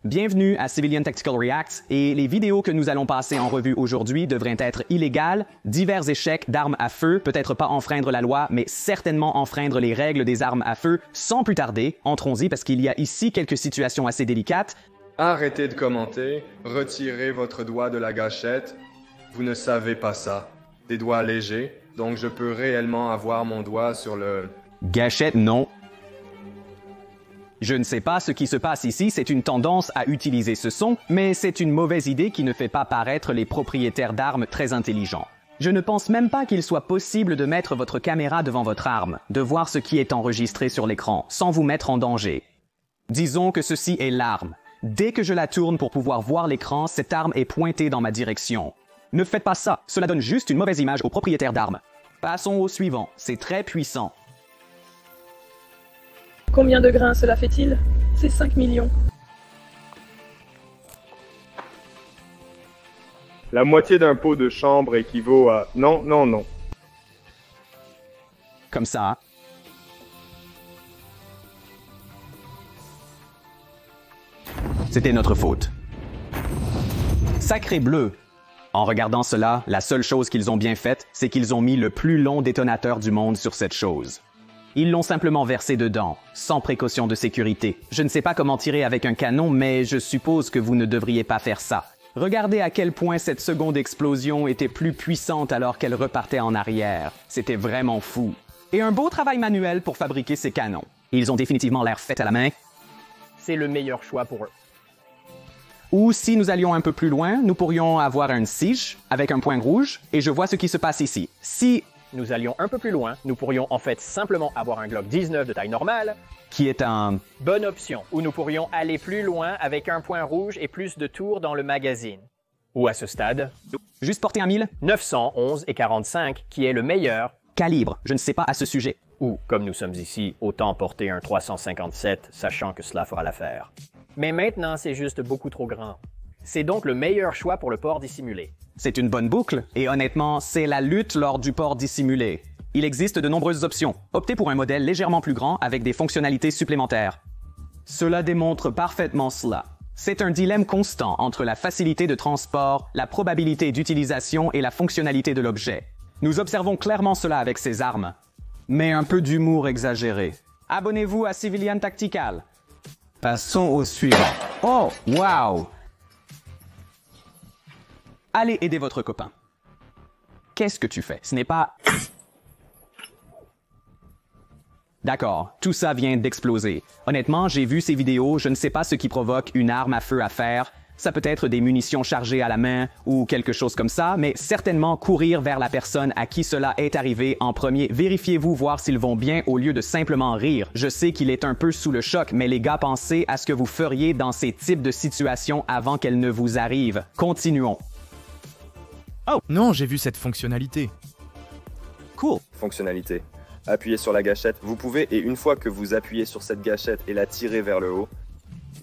Bienvenue à Civilian Tactical Reacts et les vidéos que nous allons passer en revue aujourd'hui devraient être illégales. Divers échecs d'armes à feu, peut-être pas enfreindre la loi, mais certainement enfreindre les règles des armes à feu. Sans plus tarder, entrons-y parce qu'il y a ici quelques situations assez délicates. Arrêtez de commenter, retirez votre doigt de la gâchette. Vous ne savez pas ça. Des doigts légers, donc je peux réellement avoir mon doigt sur le... Gâchette, non. Je ne sais pas ce qui se passe ici, c'est une tendance à utiliser ce son, mais c'est une mauvaise idée qui ne fait pas paraître les propriétaires d'armes très intelligents. Je ne pense même pas qu'il soit possible de mettre votre caméra devant votre arme, de voir ce qui est enregistré sur l'écran, sans vous mettre en danger. Disons que ceci est l'arme. Dès que je la tourne pour pouvoir voir l'écran, cette arme est pointée dans ma direction. Ne faites pas ça, cela donne juste une mauvaise image aux propriétaires d'armes. Passons au suivant, c'est très puissant. Combien de grains cela fait-il? C'est 5 millions. La moitié d'un pot de chambre équivaut à... Non, non, non. Comme ça. C'était notre faute. Sacré bleu! En regardant cela, la seule chose qu'ils ont bien faite, c'est qu'ils ont mis le plus long détonateur du monde sur cette chose. Ils l'ont simplement versé dedans, sans précaution de sécurité. Je ne sais pas comment tirer avec un canon, mais je suppose que vous ne devriez pas faire ça. Regardez à quel point cette seconde explosion était plus puissante alors qu'elle repartait en arrière. C'était vraiment fou. Et un beau travail manuel pour fabriquer ces canons. Ils ont définitivement l'air faits à la main. C'est le meilleur choix pour eux. Ou si nous allions un peu plus loin, nous pourrions avoir un Siege avec un point rouge, et je vois ce qui se passe ici. Si nous allions un peu plus loin, nous pourrions en fait simplement avoir un Glock 19 de taille normale, qui est un... bonne option, ou nous pourrions aller plus loin avec un point rouge et plus de tours dans le magazine. Ou à ce stade, juste porter un 1000 911 et 45, qui est le meilleur calibre, je ne sais pas à ce sujet. Ou, comme nous sommes ici, autant porter un 357, sachant que cela fera l'affaire. Mais maintenant, c'est juste beaucoup trop grand. C'est donc le meilleur choix pour le port dissimulé. C'est une bonne boucle, et honnêtement, c'est la lutte lors du port dissimulé. Il existe de nombreuses options. Optez pour un modèle légèrement plus grand avec des fonctionnalités supplémentaires. Cela démontre parfaitement cela. C'est un dilemme constant entre la facilité de transport, la probabilité d'utilisation et la fonctionnalité de l'objet. Nous observons clairement cela avec ces armes. Mais un peu d'humour exagéré. Abonnez-vous à Civilian Tactical. Passons au suivant. Oh, wow! Allez aider votre copain. Qu'est-ce que tu fais? Ce n'est pas... D'accord, tout ça vient d'exploser. Honnêtement, j'ai vu ces vidéos, je ne sais pas ce qui provoque une arme à feu à faire. Ça peut être des munitions chargées à la main ou quelque chose comme ça, mais certainement courir vers la personne à qui cela est arrivé en premier. Vérifiez-vous voir s'ils vont bien au lieu de simplement rire. Je sais qu'il est un peu sous le choc, mais les gars, pensez à ce que vous feriez dans ces types de situations avant qu'elles ne vous arrivent. Continuons. Oh non, j'ai vu cette fonctionnalité. Cool. Fonctionnalité. Appuyez sur la gâchette. Vous pouvez, et une fois que vous appuyez sur cette gâchette et la tirez vers le haut,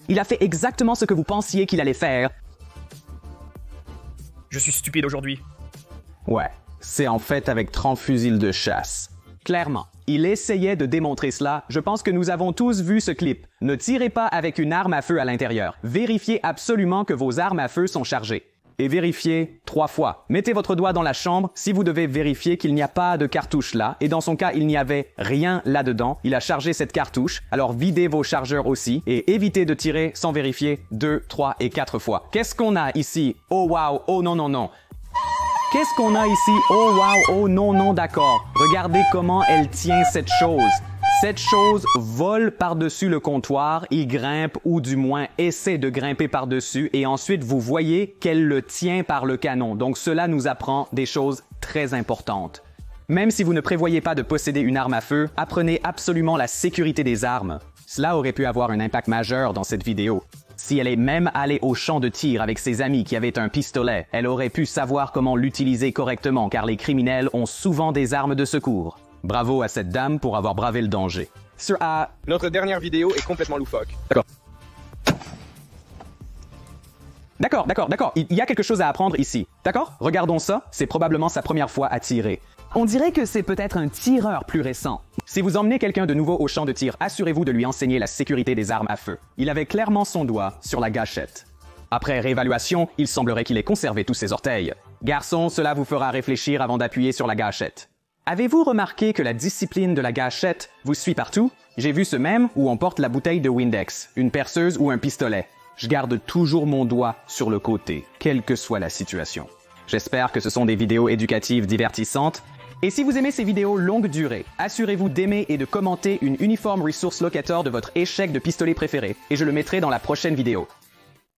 il a fait exactement ce que vous pensiez qu'il allait faire. Je suis stupide aujourd'hui. Ouais, c'est en fait avec 30 fusils de chasse. Clairement, il essayait de démontrer cela. Je pense que nous avons tous vu ce clip. Ne tirez pas avec une arme à feu à l'intérieur. Vérifiez absolument que vos armes à feu sont chargées. Et vérifiez 3 fois. Mettez votre doigt dans la chambre si vous devez vérifier qu'il n'y a pas de cartouche là. Et dans son cas, il n'y avait rien là-dedans. Il a chargé cette cartouche. Alors videz vos chargeurs aussi et évitez de tirer sans vérifier 2, 3 et 4 fois. Qu'est-ce qu'on a ici? Oh wow, oh non, non, non. Qu'est-ce qu'on a ici? Oh wow, oh non, non, d'accord. Regardez comment elle tient cette chose. Cette chose vole par-dessus le comptoir, il grimpe ou du moins essaie de grimper par-dessus et ensuite vous voyez qu'elle le tient par le canon. Donc cela nous apprend des choses très importantes. Même si vous ne prévoyez pas de posséder une arme à feu, apprenez absolument la sécurité des armes. Cela aurait pu avoir un impact majeur dans cette vidéo. Si elle est même allée au champ de tir avec ses amis qui avaient un pistolet, elle aurait pu savoir comment l'utiliser correctement car les criminels ont souvent des armes de secours. Bravo à cette dame pour avoir bravé le danger. Notre dernière vidéo est complètement loufoque. D'accord. Il y a quelque chose à apprendre ici. D'accord? Regardons ça. C'est probablement sa première fois à tirer. On dirait que c'est peut-être un tireur plus récent. Si vous emmenez quelqu'un de nouveau au champ de tir, assurez-vous de lui enseigner la sécurité des armes à feu. Il avait clairement son doigt sur la gâchette. Après réévaluation, il semblerait qu'il ait conservé tous ses orteils. Garçon, cela vous fera réfléchir avant d'appuyer sur la gâchette. Avez-vous remarqué que la discipline de la gâchette vous suit partout? J'ai vu ce même où on porte la bouteille de Windex, une perceuse ou un pistolet. Je garde toujours mon doigt sur le côté, quelle que soit la situation. J'espère que ce sont des vidéos éducatives divertissantes. Et si vous aimez ces vidéos longue durée, assurez-vous d'aimer et de commenter une Uniform Resource Locator de votre échec de pistolet préféré, et je le mettrai dans la prochaine vidéo.